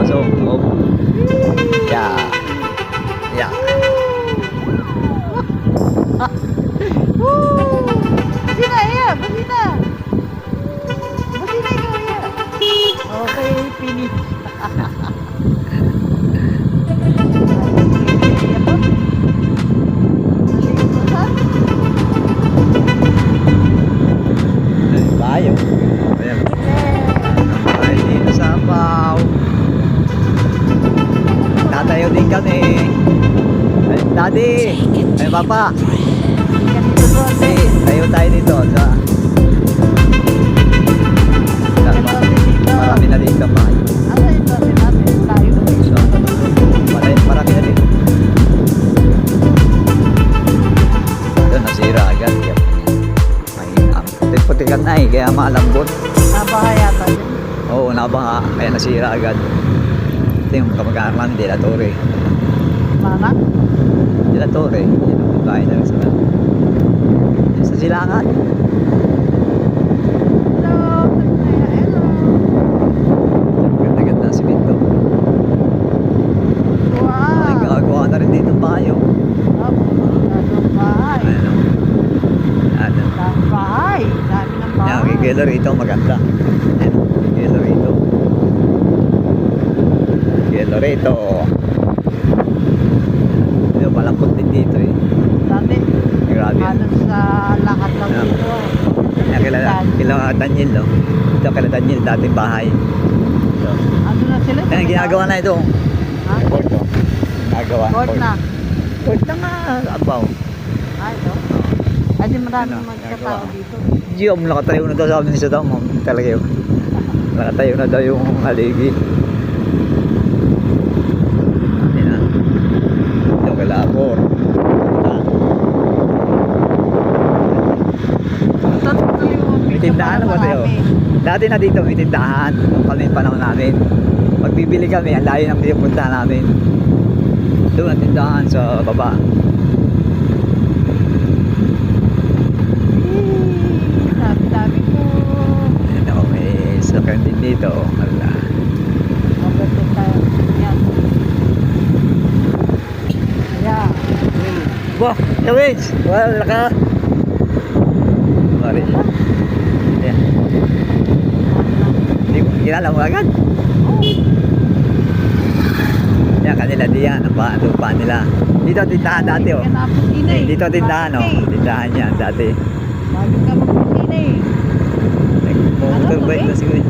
pasok. Oh. Yeah. Yeah. Woo! Busina, iya, busina. Busina ikaw, iya. Okay, finish. Tayo. Ayan. Ay, dito sa Pau. Tatayo din kami. Ay, Daddy. Ay, Papa. Ay, tayo tayo dito. Marami na dito pa. Marami na dito. Doon, nasira agad. Putik-putikan na eh, kaya malambot. Nabaha yata yun. Oo, nabaha, kaya nasira agad. Ito yung kamag-anak De La Torre. Mana? De La Torre, yun ang bahay na rin sila. Sa Silangan. Hello. Hello. Ganda-ganda ang simento. Ay, Wow. gagawa na rin dito ang bahay. Oh. Anong bahay? Ano? Ano? Ang bahay. Dami ng bahay. Yan, kikilo rito, maganda. Ano? Kikilo rito. Kikilo rito. Ito, malambot din dito eh. Dati. Grabe. Halos sa lahat ng Ano? dito. Yan, kila Daniel, no? Ito, kila Daniel, dating bahay. Ito. Ano na sila? Yan, ginagawa na ito. Ha? Court, oh. Ginagawa. Court na. Court na nga, abaw. Ay, ito. Ay, di marami Ano? magkatao dito. Giyom, nakatayo na daw sa amin sa daw. Talaga yun. Nakatayo na daw yung haligi. Ayan na. Ito kala Apor. May tindahan na ba tayo? Dati na dito may tindahan. Nung kami panahon namin. Magbibili kami, ang layo ng pinupuntahan namin. Doon ang tindahan sa baba. Dami ko. Ano, may sakyan din dito. Hala. Maganda tayo. Yan. Ayan. Wah, Lawins! Wala ka! Mari. Ayan. Hindi ko kilala mo agad. Yan, kanila diyan. Ang lupa nila. Dito tindahan dati, oh. Dito tindahan, oh. Tindahan yan dati. Bago ka magpusina eh. Motorbike na siguro.